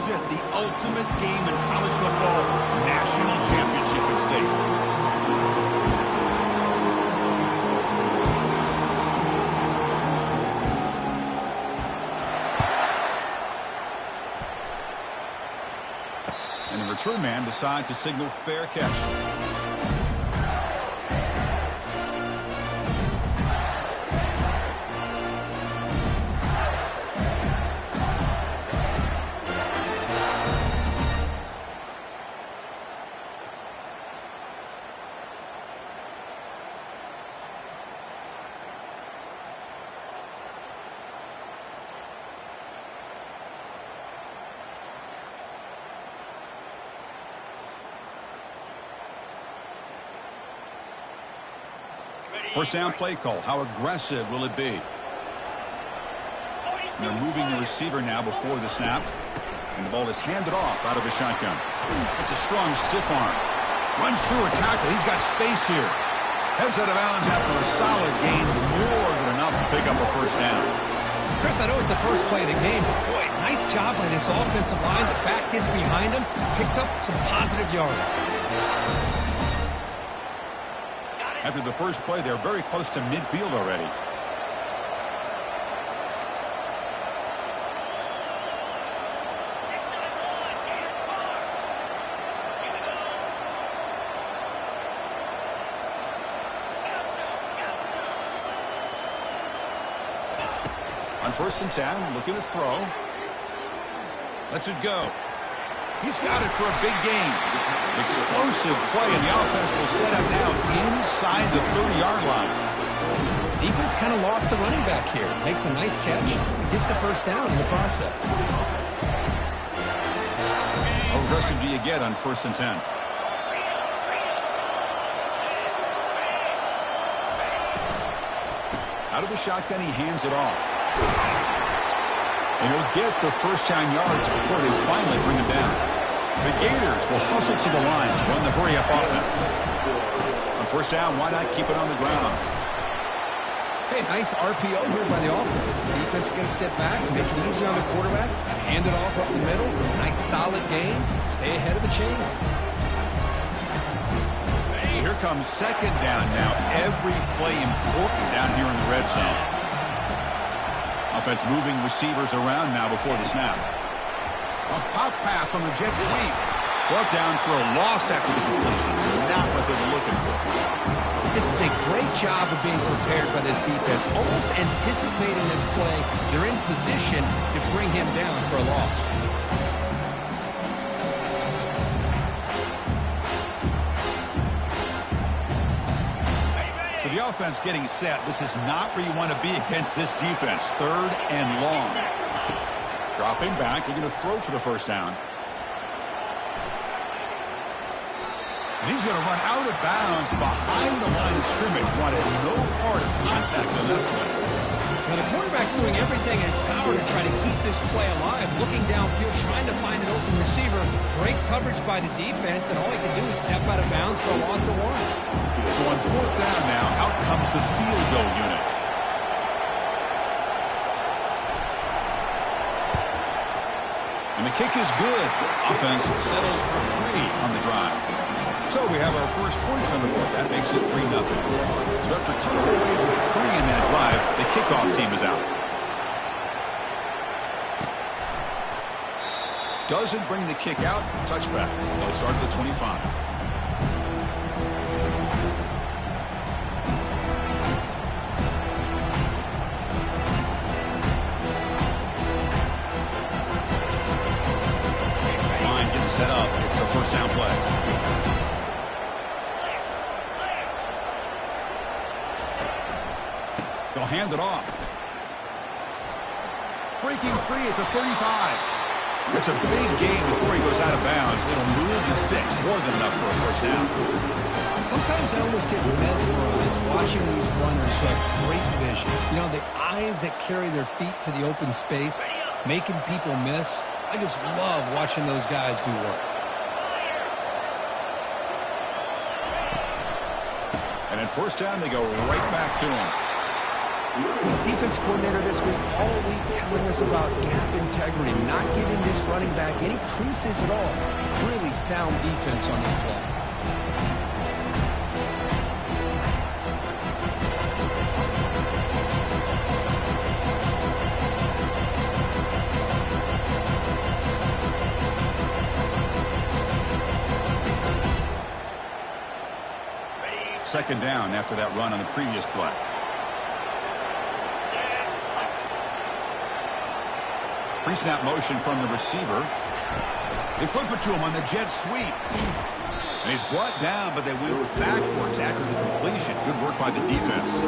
is it, the ultimate game in college football, national championship at stake. And the return man decides to signal fair catch. First down play call. How aggressive will it be? And they're moving the receiver now before the snap. And the ball is handed off out of the shotgun. It's a strong stiff arm. Runs through a tackle. He's got space here. Heads out of bounds after a solid gain. More than enough to pick up a first down. Chris, I know it's the first play of the game, but boy, nice job by this offensive line. The back gets behind him, picks up some positive yards. After the first play, they're very close to midfield already. On 1st and 10, looking to throw. Lets it go. He's got it for a big gain. Explosive play, and the offense will set up now inside the 30-yard line. Defense kind of lost the running back here. Makes a nice catch. Gets the first down in the process. How aggressive do you get on 1st and 10? Out of the shotgun, he hands it off. And he'll get the first down yards before they finally bring him down. The Gators will hustle to the line to run the hurry-up offense. On 1st down, why not keep it on the ground? Hey, nice RPO here by the offense. The defense is going to sit back and make it easy on the quarterback. Hand it off up the middle. Nice solid gain. Stay ahead of the chains. So here comes 2nd down now. Every play important down here in the red zone. Offense moving receivers around now before the snap. A pop pass on the jet sweep. Brought down for a loss after the completion. Not what they were looking for. This is a great job of being prepared by this defense. Almost anticipating this play. They're in position to bring him down for a loss. So the offense getting set. This is not where you want to be against this defense. 3rd and long. Dropping back, they're going to throw for the first down. And he's going to run out of bounds behind the line of scrimmage. Wanted no part of contact on that play. Now the quarterback's doing everything in his power to try to keep this play alive. Looking downfield, trying to find an open receiver. Great coverage by the defense, and all he can do is step out of bounds for a loss of 1. So on 4th down now, out comes the field goal unit. And the kick is good. Offense settles for 3 on the drive. So we have our first points on the board. That makes it 3-0. So after coming away with 3 in that drive, the kickoff team is out. Doesn't bring the kick out. Touchback. They'll start at the 25. Set up. It's a first down play. They'll hand it off. Breaking free at the 35. It's a big gain before he goes out of bounds. It'll move the sticks. More than enough for a first down. Sometimes I almost get mesmerized watching these runners who have great vision. You know, the eyes that carry their feet to the open space, making people miss. I just love watching those guys do work. And at first down, they go right back to him. The defense coordinator this week, all week telling us about gap integrity, not giving this running back any creases at all. Really sound defense on that play. Second down after that run on the previous play. Pre-snap motion from the receiver. They flip it to him on the jet sweep. And he's brought down, but they went backwards after the completion. Good work by the defense.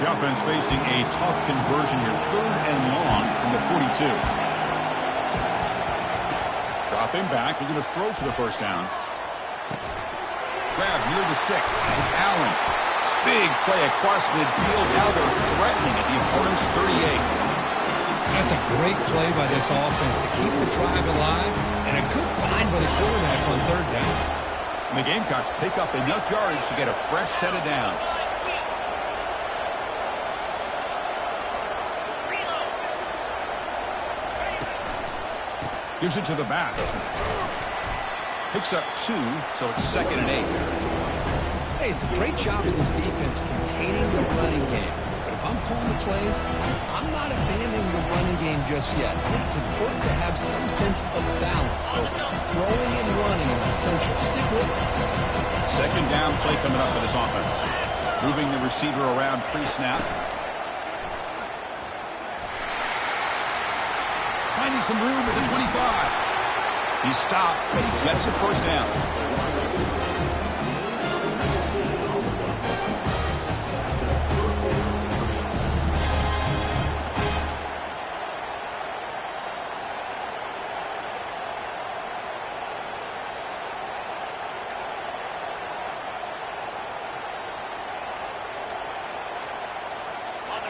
The offense facing a tough conversion here. 3rd and long from the 42. Dropping back. Looking to throw for the first down. Grab near the sticks. It's Allen. Big play across midfield. Now they're threatening at the opponent's 38. That's a great play by this offense to keep the drive alive, and a good find by the quarterback on 3rd down. And the Gamecocks pick up enough yardage to get a fresh set of downs. Gives it to the back. Picks up 2, so it's 2nd and 8. Hey, it's a great job of this defense containing the running game. But if I'm calling the plays, I'm not abandoning the running game just yet. I think it's important to have some sense of balance. So throwing and running is essential. Stick with it. Second down play coming up for this offense. Moving the receiver around pre-snap. Finding some room at the 25. He stopped, but he gets a first down.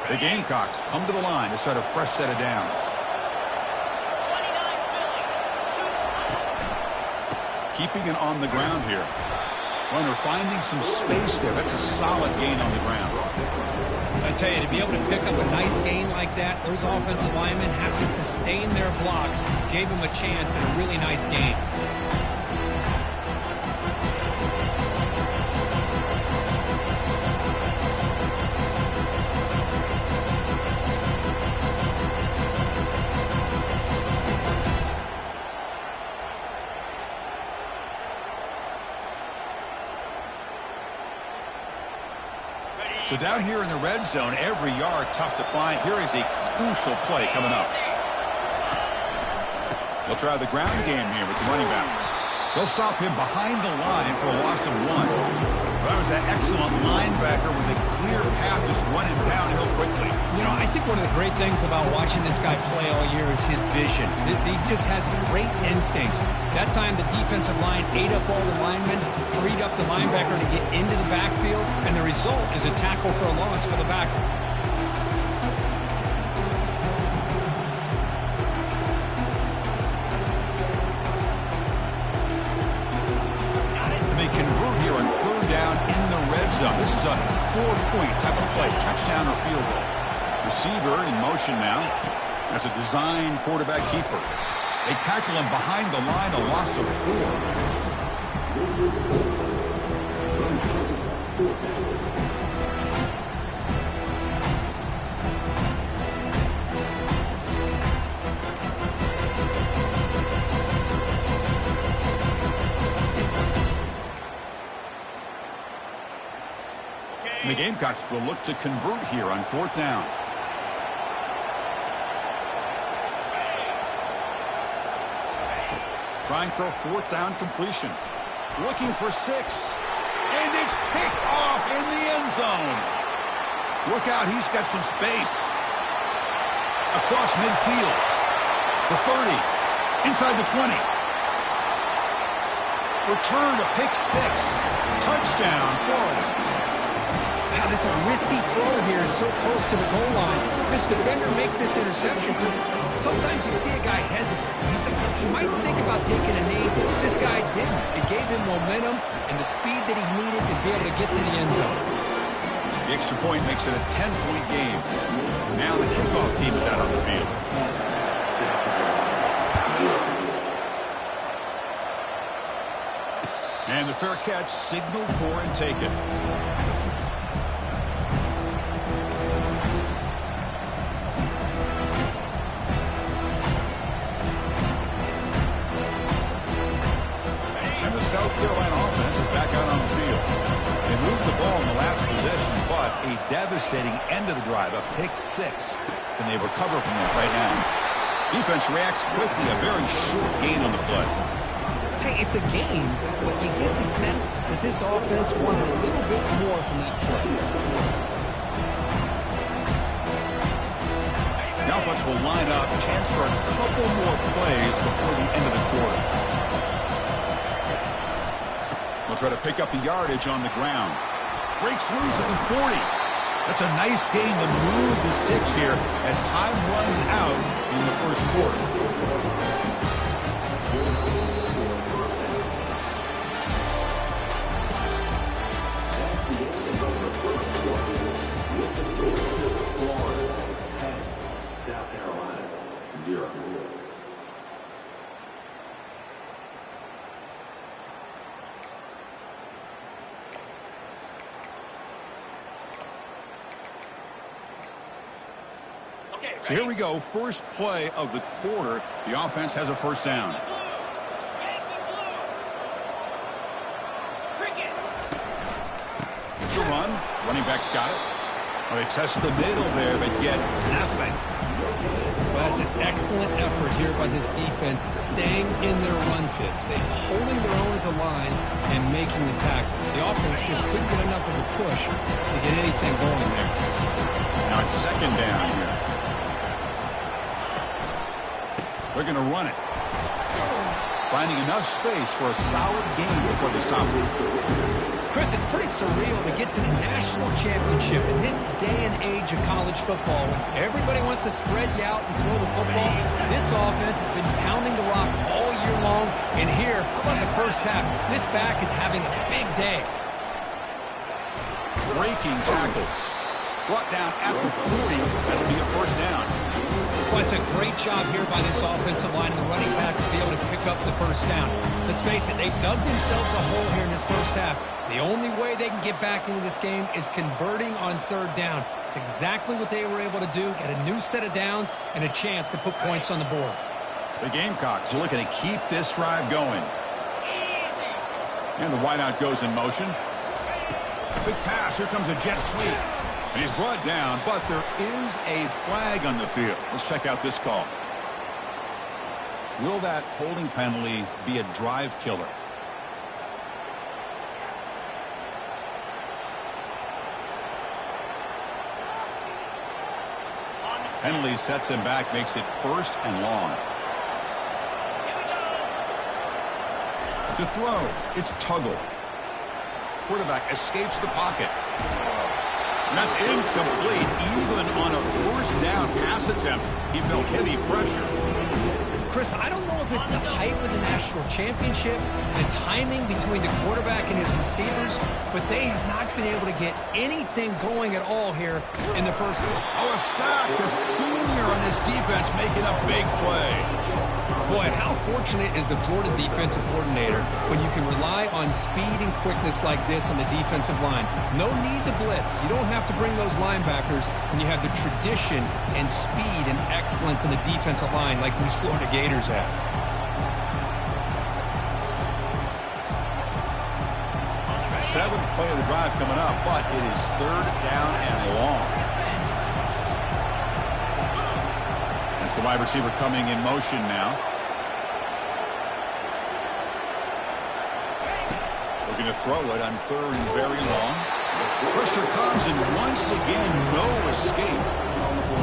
The Gamecocks come to the line to set a fresh set of downs. Keeping it on the ground here. Runner finding some space there. That's a solid gain on the ground. I tell you, to be able to pick up a nice gain like that, those offensive linemen have to sustain their blocks. Gave him a chance and a really nice gain. So down here in the red zone, every yard tough to find. Here is a crucial play coming up. They'll try the ground game here with the running back. They'll stop him behind the line for a loss of 1. That was that excellent linebacker with a clear path just running downhill quickly. You know, I think one of the great things about watching this guy play all year is his vision. He just has great instincts. That time the defensive line ate up all the linemen, freed up the linebacker to get into the backfield, and the result is a tackle for a loss for the backer. This is a 4-point type of play, touchdown or field goal. Receiver in motion now as a design quarterback keeper. They tackle him behind the line, a loss of 4. The Gamecocks will look to convert here on 4th down. Trying for a 4th down completion. Looking for 6. And it's picked off in the end zone. Look out, he's got some space. Across midfield. The 30. Inside the 20. Return to pick 6. Touchdown, Florida. Wow, this is a risky throw here, so close to the goal line. This defender makes this interception because sometimes you see a guy hesitate. He might think about taking a knee. This guy didn't. It gave him momentum and the speed that he needed to be able to get to the end zone. The extra point makes it a 10-point game. Now the kickoff team is out on the field. And the fair catch signaled for and taken. And the South Carolina offense is back out on the field. They moved the ball in the last possession, but a devastating end of the drive, a pick six. Can they recover from that right now? Defense reacts quickly, a very short gain on the play. Hey, it's a game, but you get the sense that this offense wanted a little bit more from that play. The offense will line up, chance for a couple more plays before the end of the quarter. We'll try to pick up the yardage on the ground. Breaks loose at the 40. That's a nice gain to move the sticks here as time runs out in the first quarter. South Carolina, 0. So here we go, first play of the quarter. The offense has a first down. It's a run. Running back's got it. Well, they test the middle there, but get nothing. Well, that's an excellent effort here by this defense, staying in their run fits. They're holding their own at the line and making the tackle. The offense just couldn't get enough of a push to get anything going there. Now it's second down here. They're going to run it. Finding enough space for a solid game before they stop. Chris, it's pretty surreal to get to the national championship in this day and age of college football. When everybody wants to spread you out and throw the football, this offense has been pounding the rock all year long. And here, how about the first half? This back is having a big day. Breaking tackles. Brought down after 40. That'll be a first down. Well, it's a great job here by this offensive line and the running back to be able to pick up the first down. Let's face it, they've dug themselves a hole here in this first half. The only way they can get back into this game is converting on third down. It's exactly what they were able to do, get a new set of downs and a chance to put points on the board. The Gamecocks are looking to keep this drive going. And the wideout goes in motion. Big pass. Here comes a jet sweep. And he's brought down, but there is a flag on the field. Let's check out this call. Will that holding penalty be a drive killer? Penalty sets him back, makes it first and long. To throw, it's Tuggle. Quarterback escapes the pocket. And that's incomplete. Even on a first down pass attempt, he felt heavy pressure. Chris, I don't know if it's the hype of the national championship, the timing between the quarterback and his receivers, but they have not been able to get anything going at all here in the first half. Oh, a sack. The senior on this defense making a big play. Boy, how fortunate is the Florida defensive coordinator when you can rely on speed and quickness like this on the defensive line. No need to blitz. You don't have to bring those linebackers when you have the tradition and speed and excellence in the defensive line like these Florida Gators have. Seventh play of the drive coming up, but it is third down and long. That's the wide receiver coming in motion now. Looking to throw it on third and very long. Pressure comes, and once again, no escape.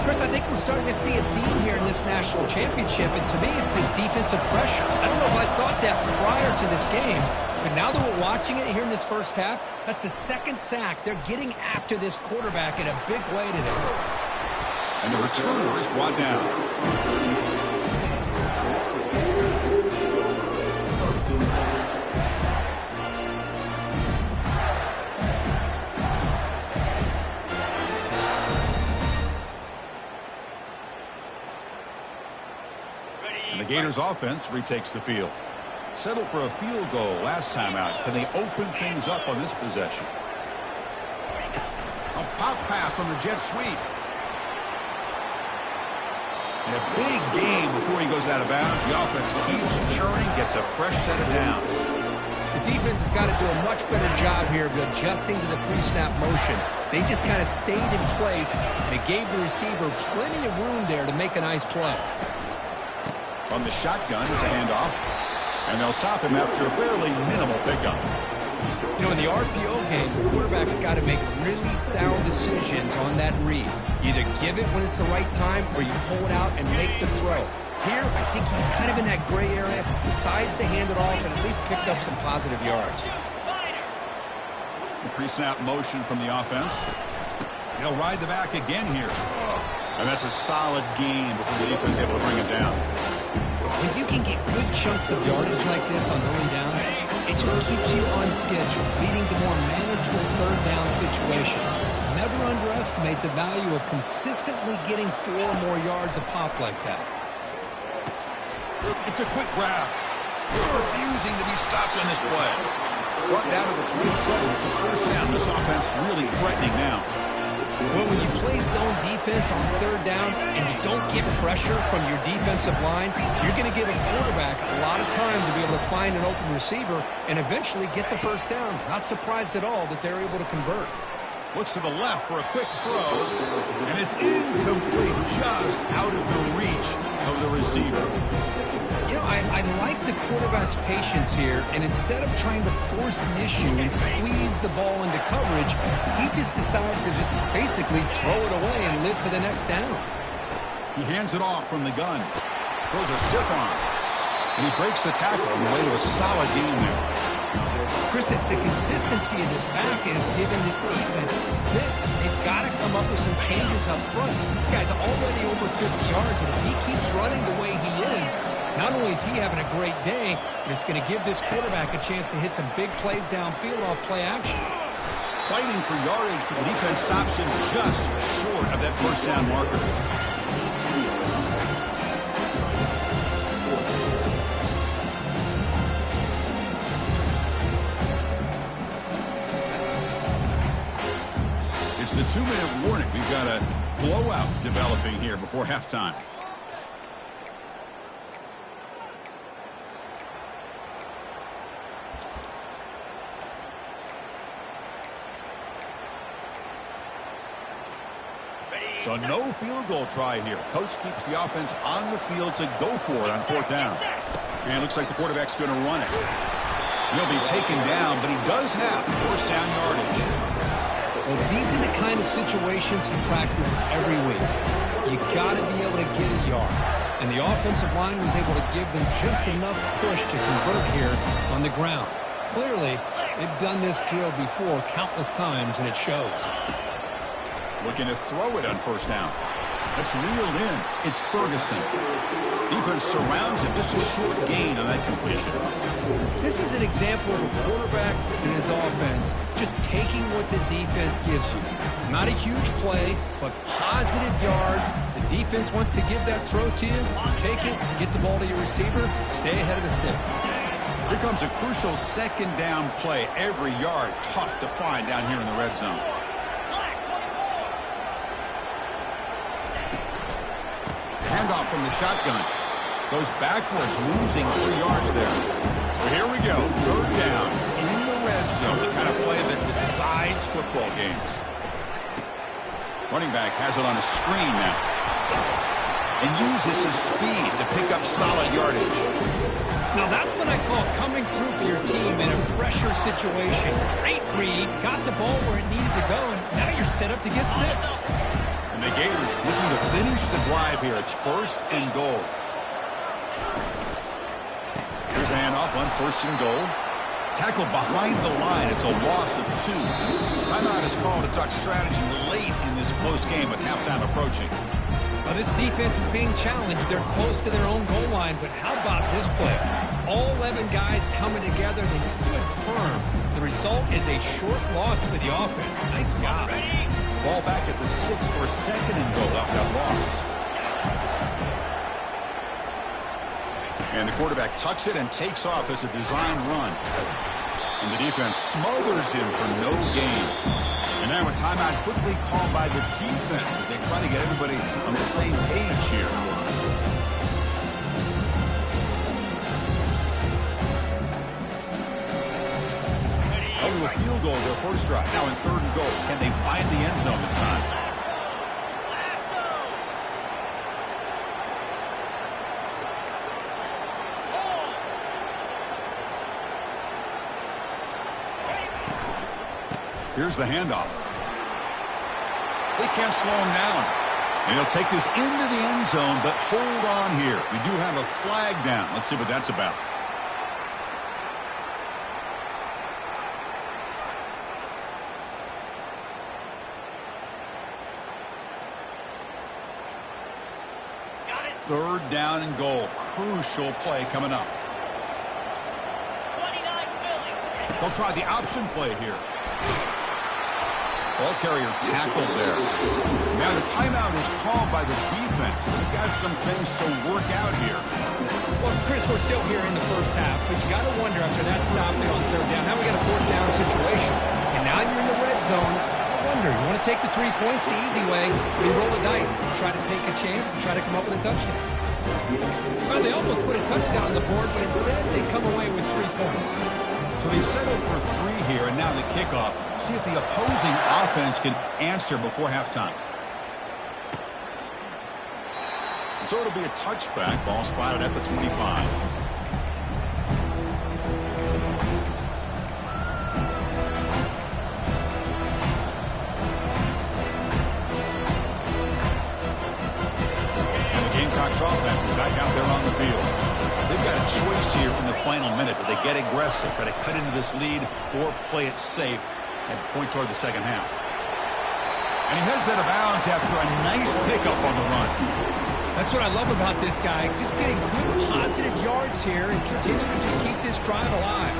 Chris, I think we're starting to see a theme here in this national championship, and to me, it's this defensive pressure. I don't know if I thought that prior to this game, but now that we're watching it here in this first half, that's the second sack. They're getting after this quarterback in a big way today. And the returner is brought down. And the Gators offense retakes the field. Settled for a field goal last time out. Can they open things up on this possession? A pop pass on the jet sweep. And a big game before he goes out of bounds. The offense keeps churning, gets a fresh set of downs. The defense has got to do a much better job here of adjusting to the pre-snap motion. They just kind of stayed in place, and it gave the receiver plenty of room there to make a nice play. From the shotgun, it's a handoff. And they'll stop him after a fairly minimal pickup. You know, in the RPO game, the quarterback's got to make really sound decisions on that read. You either give it when it's the right time or you pull it out and make the throw. Here, I think he's kind of in that gray area, decides to hand it off and at least picked up some positive yards. The pre-snap motion from the offense. He'll ride the back again here. And that's a solid gain before the defense is able to bring it down. When you can get good chunks of yardage like this on early downs, it just keeps you on schedule, leading to more manageable third down situations. Never underestimate the value of consistently getting 4 or more yards a pop like that. It's a quick grab. Refusing to be stopped on this play. Brought down to the 27. It's a first down. This offense really threatening now. Well, when you play zone defense on third down and you don't get pressure from your defensive line, you're going to give a quarterback a lot of time to be able to find an open receiver and eventually get the first down. Not surprised at all that they're able to convert. Looks to the left for a quick throw, and it's incomplete, just out of the reach of the receiver. You know, I like the quarterback's patience here, and instead of trying to force the issue and squeeze the ball into coverage, he just decides to just basically throw it away and live for the next down. He hands it off from the gun, throws a stiff arm, and he breaks the tackle on the way to a solid gain there. Chris, it's the consistency of this back is giving this defense fits. They've got to come up with some changes up front. This guy's already over 50 yards, and if he keeps running the way he is, not only is he having a great day, but it's going to give this quarterback a chance to hit some big plays downfield off play action. Fighting for yardage, but the defense stops him just short of that first down marker. It's the 2-minute warning. We've got a blowout developing here before halftime. So no field goal try here. Coach keeps the offense on the field to go for it on 4th down. And it looks like the quarterback's going to run it. He'll be taken down, but he does have first down yardage. Well, these are the kind of situations you practice every week. You got to be able to get a yard. And the offensive line was able to give them just enough push to convert here on the ground. Clearly, they've done this drill before countless times, and it shows. Looking to throw it on first down. That's reeled in. It's Ferguson. Defense surrounds him. Just a short gain on that completion. This is an example of a quarterback and his offense just taking what the defense gives you. Not a huge play, but positive yards. The defense wants to give that throw to you. Take it, get the ball to your receiver, stay ahead of the sticks. Here comes a crucial second down play. Every yard tough to find down here in the red zone. Handoff from the shotgun. Goes backwards, losing 3 yards there. So here we go. 3rd down in the red zone. The kind of play that decides football games. Running back has it on a screen now. and uses his speed to pick up solid yardage. Now that's what I call coming through for your team in a pressure situation. Great read, got the ball where it needed to go, and now you're set up to get 6. And the Gators looking to finish the drive here. It's 1st and goal. Here's the handoff on 1st and goal. Tackled behind the line. It's a loss of 2. Timeout is called to talk strategy late in this close game with halftime approaching. Well, this defense is being challenged. They're close to their own goal line, but how about this play? All 11 guys coming together. They stood firm. The result is a short loss for the offense. Nice job. Ball back at the 6 for 2nd and goal off that loss. And the quarterback tucks it and takes off as a design run. And the defense smothers him for no gain. And now a timeout quickly called by the defense as they try to get everybody on the same page here. Over a field goal their first drive. Now in 3rd and goal. Can they find the end zone this time? Here's the handoff. They can't slow him down. And he'll take this into the end zone, but hold on here. We do have a flag down. Let's see what that's about. Got it. 3rd down and goal. Crucial play coming up. 29 Philly. They'll try the option play here. Ball carrier tackled there. Now the timeout is called by the defense. They've got some things to work out here. Well, Chris, we're still here in the first half, but you got to wonder after that stop there on 3rd down. Now we got a 4th down situation. And now you're in the red zone. I wonder, you want to take the 3 points the easy way, or you roll the dice and try to take a chance and try to come up with a touchdown. Well, they almost put a touchdown on the board, but instead they come away with 3 points. So they settled for 3 here, and now the kickoff. See if the opposing offense can answer before halftime. And so it'll be a touchback. Ball spotted at the 25. And the Gamecocks offense is back out there on the field. They've got a choice here in the final minute. Do they get aggressive, try to cut into this lead, or play it safe and point toward the second half? And he heads out of bounds after a nice pickup on the run. That's what I love about this guy. Just getting good, positive yards here and continue to just keep this drive alive.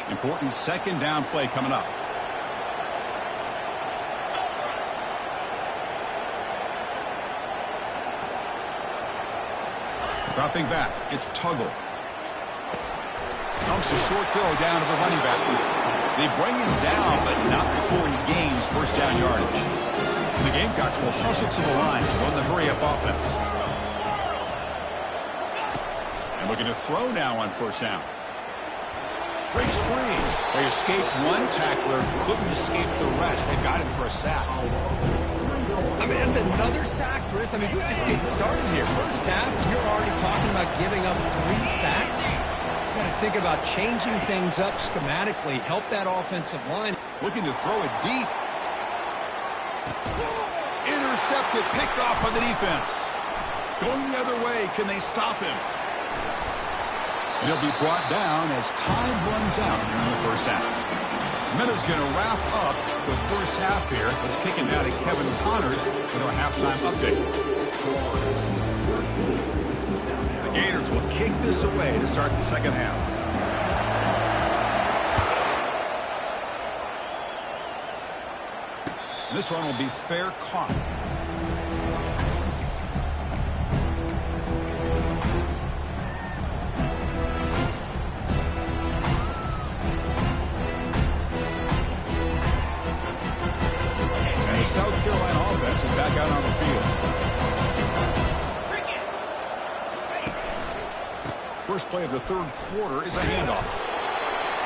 Important 2nd down play coming up. Dropping back, it's Tuggle. Dumps a short throw down to the running back. They bring him down, but not before he gains 1st down yardage. The Gamecocks will hustle to the line to run the hurry-up offense. And looking to throw now on 1st down. Breaks free. They escaped one tackler, couldn't escape the rest. They got him for a sack. I mean, that's another sack, Chris. I mean, we're just getting started here. First half, you're already talking about giving up 3 sacks. You got to think about changing things up schematically, help that offensive line. Looking to throw it deep. Intercepted, picked off by the defense. Going the other way, can they stop him? And he'll be brought down as time runs out here in the first half. Meadows going to wrap up the first half here. Let's kick it now to Kevin Connors with our halftime update. The Gators will kick this away to start the second half. This one will be fair caught. South Carolina offense is back out on the field. first play of the third quarter is a handoff.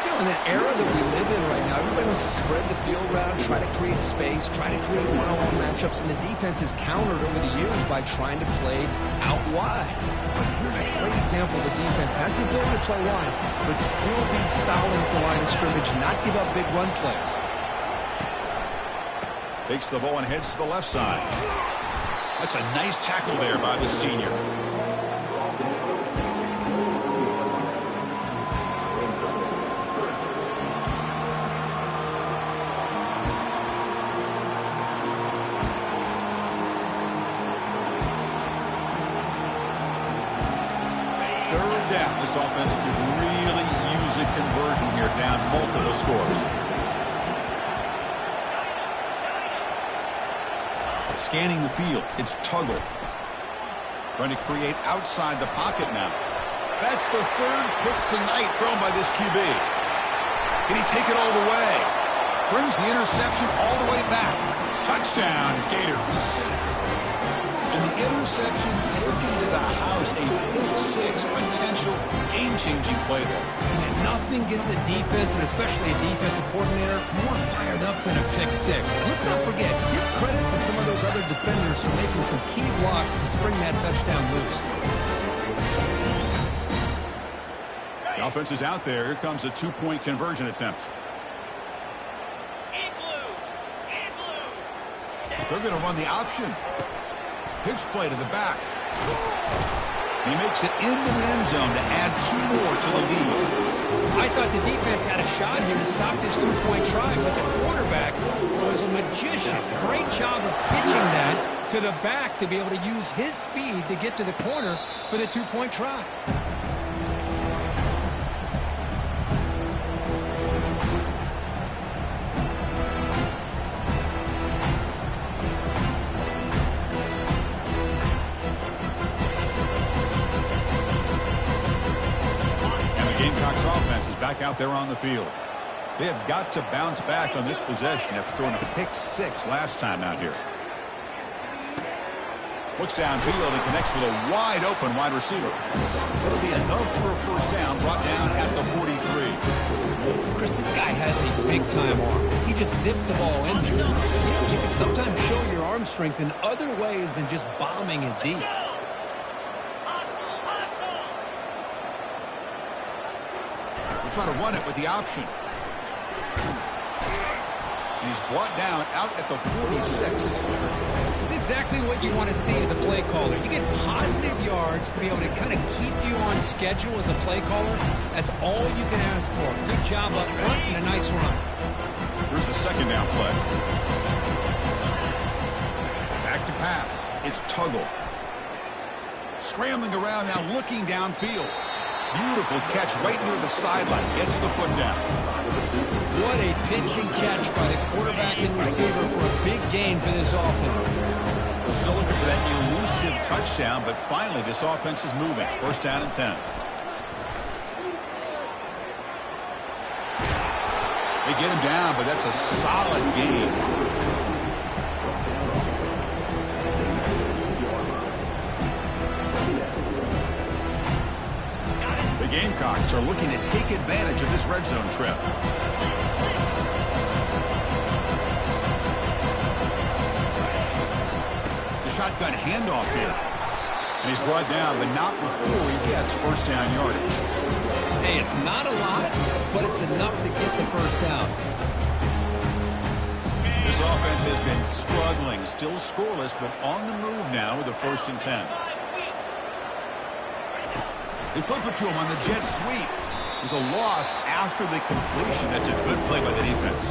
You know, in the era that we live in right now, everybody wants to spread the field around, try to create space, try to create one-on-one matchups, and the defense is countered over the years by trying to play out wide. But here's a great example. The defense has the ability to play wide, but still be solid at the line of scrimmage, not give up big run plays. Takes the ball and heads to the left side. That's a nice tackle there by the senior. Third down. This offense could really use a conversion here, down multiple scores. Scanning the field, it's Tuggle. Trying to create outside the pocket now. That's the third pick tonight thrown by this QB. Can he take it all the way? Brings the interception all the way back. Touchdown, Gators. And the interception taken to the house, a pick-6 potential game-changing play there. Man, nothing gets a defense, and especially a defensive coordinator, more fired up than a pick-6. Let's not forget, give credit to some of those other defenders for making some key blocks to spring that touchdown loose. The offense is out there. Here comes a two-point conversion attempt. They're going to run the option. Pitch play to the back. He makes it into the end zone to add 2 more to the lead. I thought the defense had a shot here to stop this two-point try, but the quarterback was a magician. Great job of pitching that to the back to be able to use his speed to get to the corner for the two-point try. Back out there on the field. They have got to bounce back on this possession after throwing a pick-6 last time out here. Looks downfield and connects with a wide-open wide receiver. It'll be enough for a first down, brought down at the 43. Chris, this guy has a big-time arm. He just zipped the ball in there. You can sometimes show your arm strength in other ways than just bombing it deep. Trying to run it with the option. He's brought down out at the 46. It's exactly what you want to see as a play caller. You get positive yards to be able to kind of keep you on schedule as a play caller. That's all you can ask for. Good job up front and a nice run. Here's the second down play. Back to pass. It's Tuggle. Scrambling around now, looking downfield. Beautiful catch right near the sideline. Gets the foot down. What a pitch and catch by the quarterback and receiver for a big gain for this offense. Still looking for that elusive touchdown, but finally this offense is moving. First down and 10. They get him down, but that's a solid gain. Gamecocks are looking to take advantage of this red zone trip. The shotgun handoff here. And he's brought down, but not before he gets first down yardage. Hey, it's not a lot, but it's enough to get the first down. This offense has been struggling, still scoreless, but on the move now with a 1st and 10. They flip it to him on the jet sweep. There's a loss after the completion. That's a good play by the defense.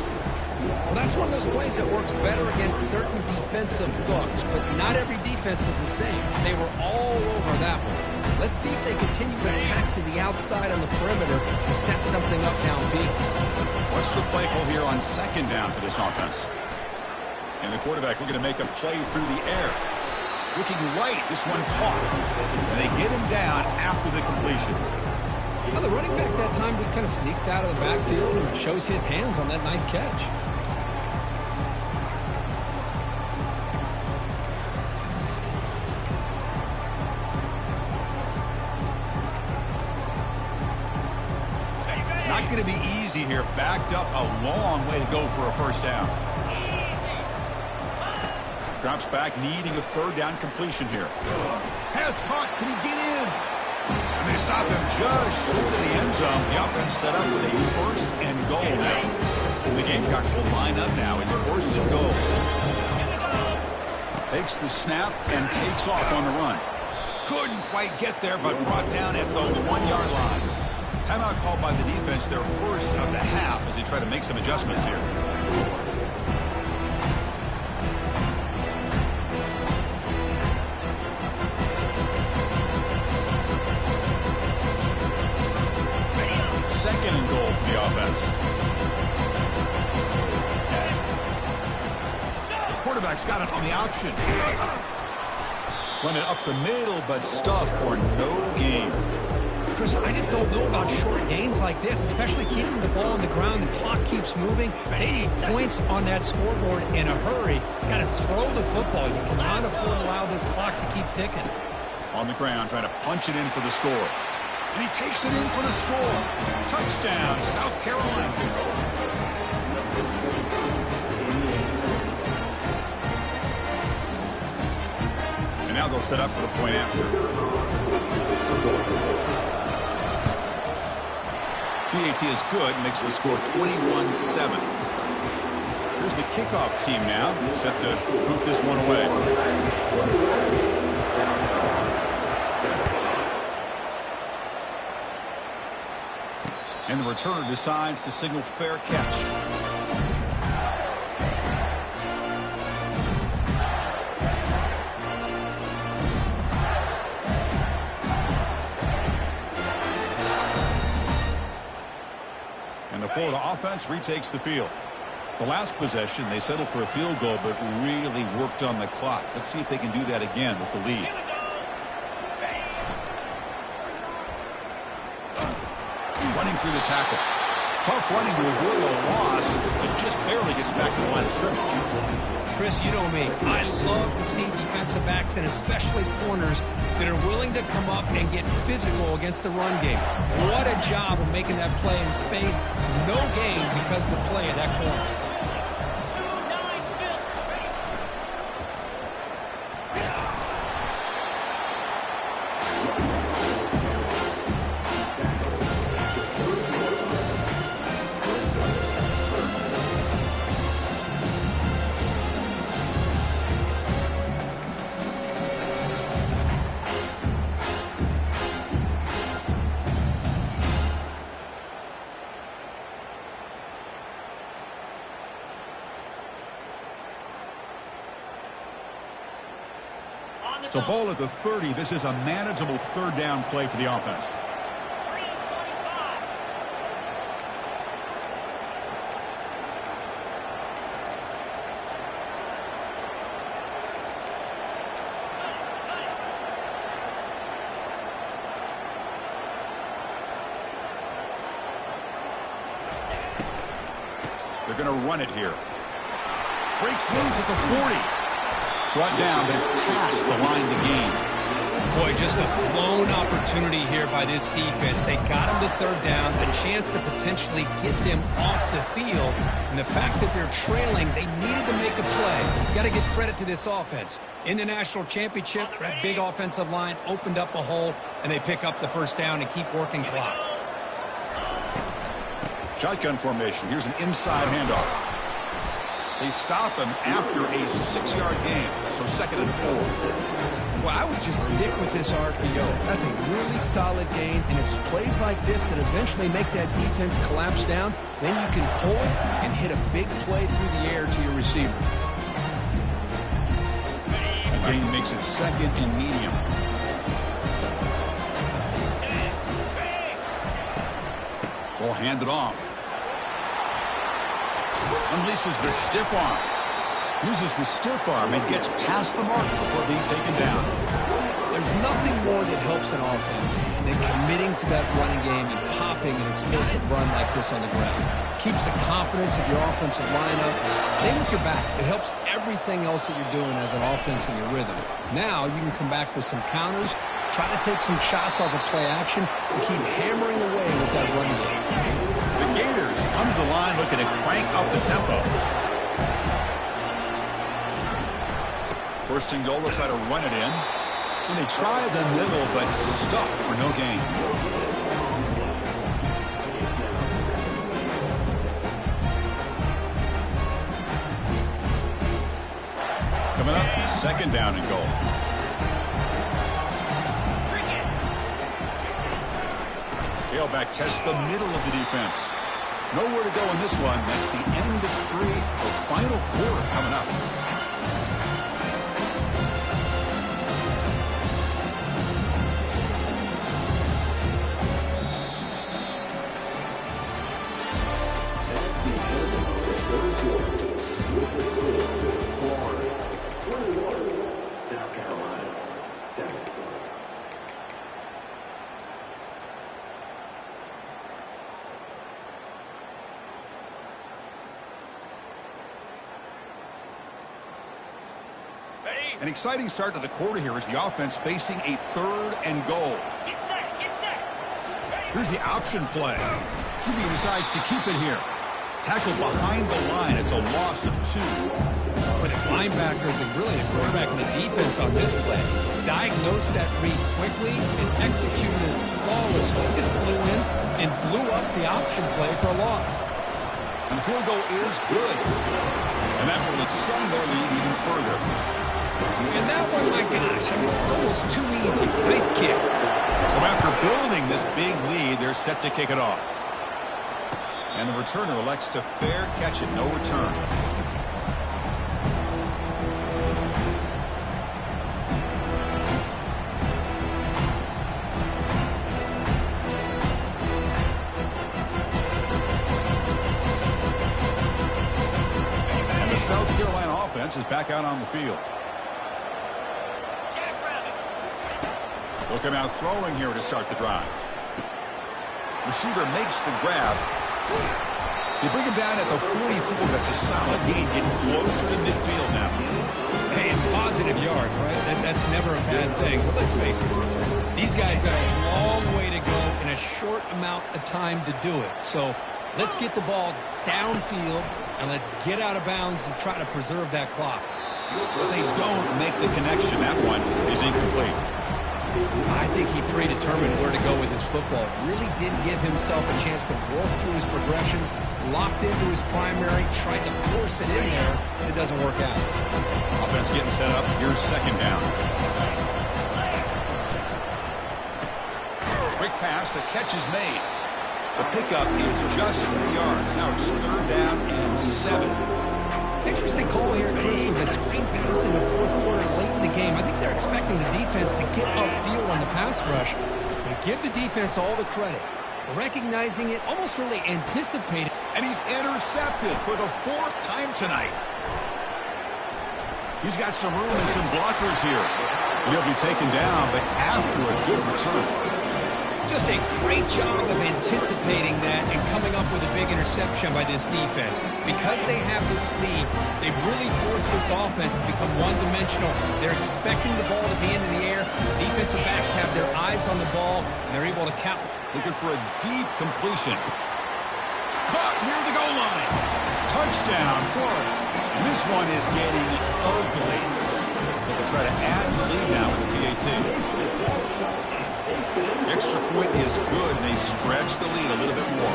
Well, that's one of those plays that works better against certain defensive looks, but not every defense is the same. They were all over that one. Let's see if they continue to attack to the outside on the perimeter to set something up downfield. What's the play call here on second down for this offense? And the quarterback looking to make a play through the air. Looking right, this one caught. And they get him down after the completion. Now the running back that time just kind of sneaks out of the backfield and shows his hands on that nice catch. backed up a long way to go for a first down. Drops back, needing a third down completion here. Has caught. Can he get in? And they stop him just short of the end zone. The offense set up with a first and goal now. The Gamecocks will line up now. It's first and goal. Takes the snap and takes off on the run. Couldn't quite get there, but brought down at the 1-yard line. Timeout called by the defense, their first of the half, as they try to make some adjustments here. Second and goal for the offense. The quarterback's got it on the option. Run it up the middle, but stuffed for no gain. Chris, I just don't know about short gains like this, especially keeping the ball on the ground. The clock keeps moving. They need points on that scoreboard in a hurry. Got to throw the football. You cannot afford to allow this clock to keep ticking. On the ground, trying to punch it in for the score. And he takes it in for the score. Touchdown, South Carolina. And now they'll set up for the point after. BAT is good, makes the score 21-7. Here's the kickoff team now, set to boot this one away. And the returner decides to signal fair catch. And the Florida offense retakes the field. The last possession, they settled for a field goal, but really worked on the clock. Let's see if they can do that again with the lead. Running through the tackle. Tough running to avoid a loss, but just barely gets back to the line of scrimmage. Chris, you know me. I love to see defensive backs, and especially corners, that are willing to come up and get physical against the run game. What a job of making that play in space. No gain because of the play of that corner. So ball at the 30. This is a manageable third down play for the offense. They're going to run it here. Breaks loose at the 40. Brought down, but it's past the line to gain. Boy, just a blown opportunity here by this defense. They got him to third down, a chance to potentially get them off the field. And the fact that they're trailing, they needed to make a play. Got to give credit to this offense. In the national championship, that big offensive line opened up a hole, and they pick up the first down and keep working clock. Shotgun formation. Here's an inside handoff. They stop him after a 6-yard gain, so 2nd and 4. Well, I would just stick with this RPO. That's a really solid gain, and it's plays like this that eventually make that defense collapse down. Then you can pull it and hit a big play through the air to your receiver. The gain makes it 2nd and medium. Ball handed off. Unleashes the stiff arm. Uses the stiff arm and gets past the mark before being taken down. There's nothing more that helps an offense than committing to that running game and popping an explosive run like this on the ground. Keeps the confidence of your offensive lineup. Same with your back. It helps everything else that you're doing as an offense in your rhythm. Now you can come back with some counters, try to take some shots off of play action, and keep hammering away with that running game. The Gators offense come to the line looking to crank up the tempo. First and goal, they'll try to run it in. And they try the middle, but stuck for no gain. Coming up, second down and goal. Tailback tests the middle of the defense. Nowhere to go in this one. That's the end of 3. The final quarter coming up. An exciting start to the quarter here as the offense facing a third and goal. Get set, get set. Here's the option play. QB decides to keep it here. Tackled behind the line. It's a loss of 2. For the linebackers and really the quarterback and the defense on this play, diagnosed that read quickly and executed it flawlessly. Just blew in and blew up the option play for a loss. And the field goal is good. And that will extend their lead even further. And that one, my gosh, I mean, it's almost too easy. Nice kick. So after building this big lead, they're set to kick it off. And the returner elects to fair catch it, no return. And the South Carolina offense is back out on the field. Looking out throwing here to start the drive. Receiver makes the grab. They bring him down at the 44. That's a solid gain, getting closer to midfield now. Hey, it's positive yards, right? That's never a bad thing. But let's face it, these guys got a long way to go in a short amount of time to do it. So let's get the ball downfield, and let's get out of bounds to try to preserve that clock. But they don't make the connection. That one is incomplete. I think he predetermined where to go with his football. Really did give himself a chance to work through his progressions, locked into his primary, tried to force it in there. It doesn't work out. Offense getting set up. Here's second down. Quick pass. The catch is made. The pickup is just 3 yards. Now it's third down and 7. Interesting call here, Chris, with a screen pass in the fourth quarter late in the game. I think they're expecting the defense to get upfield on the pass rush. But give the defense all the credit. Recognizing it, almost really anticipating. And he's intercepted for the 4th time tonight. He's got some room and some blockers here. And he'll be taken down, but after a good return. Just a great job of anticipating that and coming up with a big interception by this defense. Because they have this lead, they've really forced this offense to become one-dimensional. They're expecting the ball to be into the air. Defensive backs have their eyes on the ball, and they're able to count. Looking for a deep completion. Caught near the goal line. Touchdown, Florida. And this one is getting ugly. They'll try to add the lead now with the PAT. Extra point is good, and they stretch the lead a little bit more.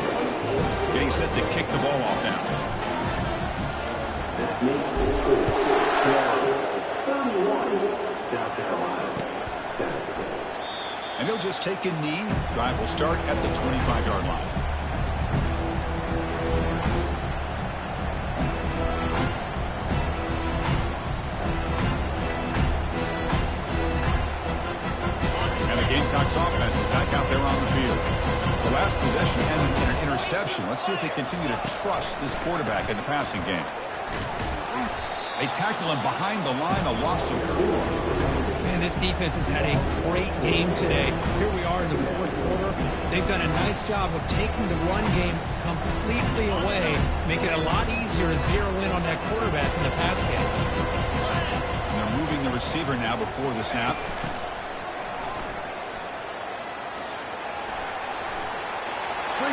Getting set to kick the ball off now. And he'll just take a knee. Drive will start at the 25-yard line. Gamecocks offense is back out there on the field. The last possession ended in an interception. Let's see if they continue to trust this quarterback in the passing game. They tackle him behind the line, a loss of 4. Man, this defense has had a great game today. Here we are in the fourth quarter. They've done a nice job of taking the run game completely away, making it a lot easier to zero in on that quarterback in the pass game. And they're moving the receiver now before the snap.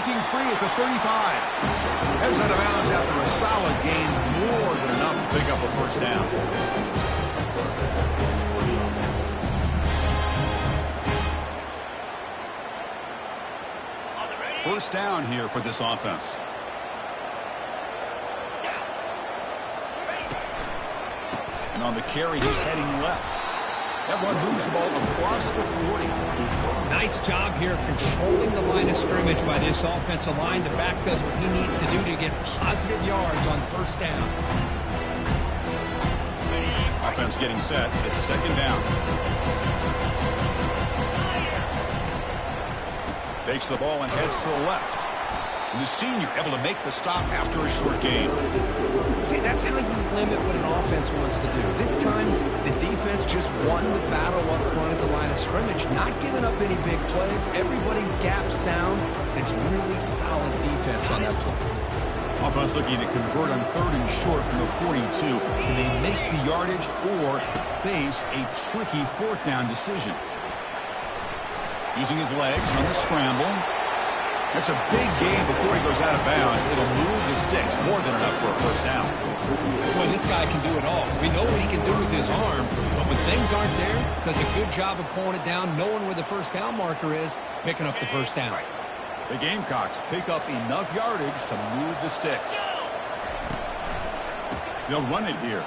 breaking free at the 35. Heads out of bounds after a solid gain, more than enough to pick up a first down. First down here for this offense. And on the carry, he's heading left. That run moves the ball across the 40. Nice job here of controlling the line of scrimmage by this offensive line. The back does what he needs to do to get positive yards on first down. Offense getting set. It's second down. Takes the ball and heads to the left. And the senior able to make the stop after a short gain. See, that's how you limit what an offense wants to do. This time, the defense just won the battle up front at the line of scrimmage, not giving up any big plays. Everybody's gap sound. It's really solid defense on that play. Offense looking to convert on third and short from the 42. Can they make the yardage or face a tricky fourth down decision? Using his legs on the scramble. That's a big gain before he goes out of bounds. It'll move the sticks, more than enough for a first down. Boy, this guy can do it all. We know what he can do with his arm, but when things aren't there, does a good job of pulling it down, knowing where the first down marker is, picking up the first down. The Gamecocks pick up enough yardage to move the sticks. They'll run it here.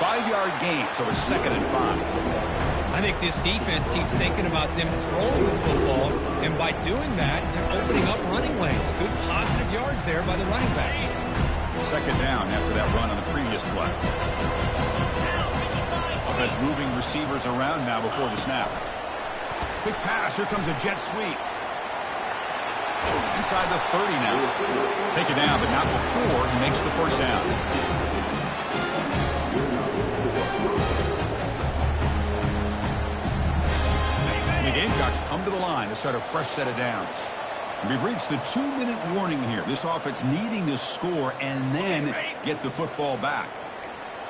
5-yard gain, so it's second and 5. I think this defense keeps thinking about them throwing the football, and by doing that, they're opening up running lanes. Good positive yards there by the running back. Second down after that run on the previous play. Offense moving receivers around now before the snap. Quick pass. Here comes a jet sweep. Inside the 30 now. Take it down, but not before he makes the first down. And the Gamecocks come to the line to start a fresh set of downs. And we've reached the 2-minute warning here. This offense needing to score and then get the football back.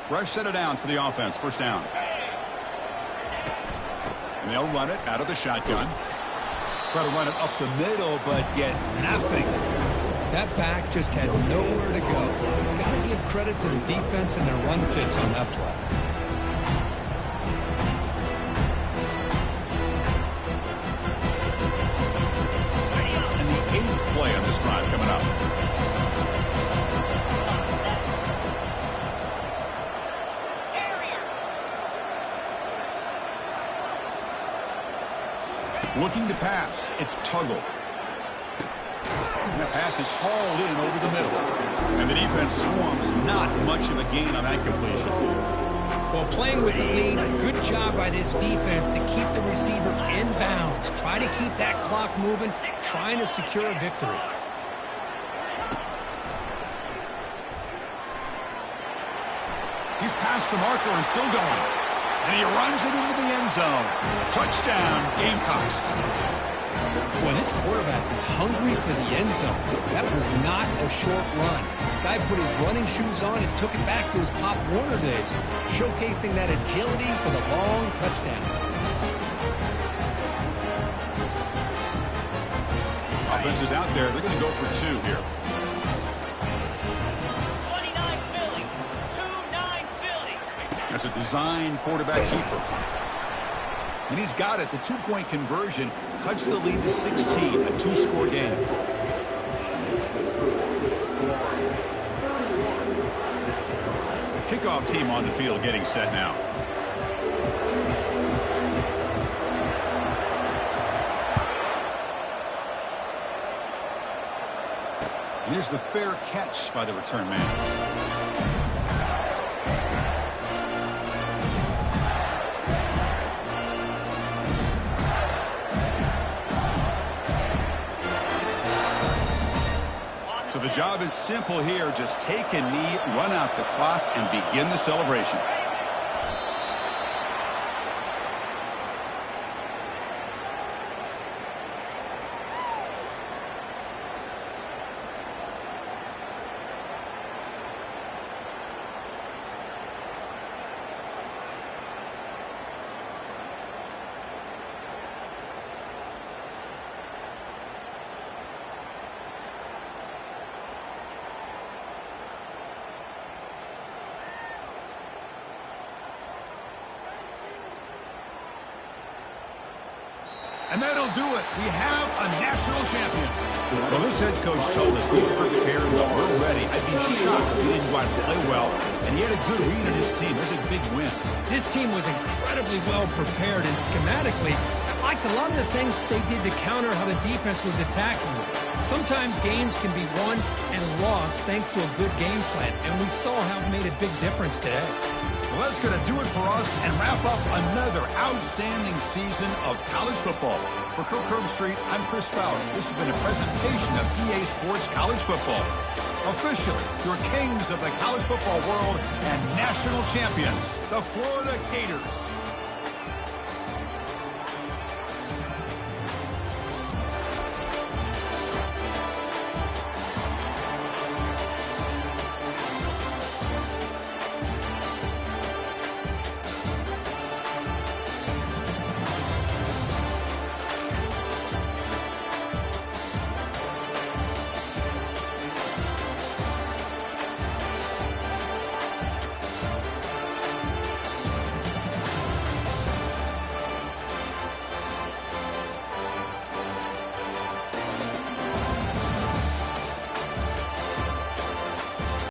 Fresh set of downs for the offense. First down. And they'll run it out of the shotgun. Try to run it up the middle, but get nothing. That back just had nowhere to go. Got to give credit to the defense and their run fits on that play. And the 8th play on this drive coming up. Looking to pass. It's Tuggle. That pass is hauled in over the middle. And the defense swarms. Not much of a gain on that completion. Well, playing with the lead, good job by this defense to keep the receiver in bounds. Try to keep that clock moving, trying to secure a victory. He's past the marker and still going. And he runs it into the end zone. Touchdown, Gamecocks. Boy, this quarterback is hungry for the end zone. That was not a short run. Guy put his running shoes on and took it back to his Pop Warner days, showcasing that agility for the long touchdown. Offense is out there. They're going to go for 2 here. 29 Philly. 2-9 Philly. That's a design quarterback keeper. And he's got it. The 2-point conversion cuts the lead to 16, a 2-score game. Kickoff team on the field getting set now. And here's the fair catch by the return man. So the job is simple here. Just take a knee, run out the clock, and begin the celebration. And that'll do it. We have a national champion. Well, this head coach told us we were prepared, we're ready. I'd be shocked if he didn't go out and play well. And he had a good read on his team. There's a big win. This team was incredibly well prepared, and schematically, I liked a lot of the things they did to counter how the defense was attacking them. Sometimes games can be won and lost thanks to a good game plan, and we saw how it made a big difference today. Well, that's going to do it for us and wrap up another outstanding season of college football. For Kirk Herbstreit, I'm Chris Fowler. This has been a presentation of EA Sports College Football. Officially, your kings of the college football world and national champions, the Florida Gators.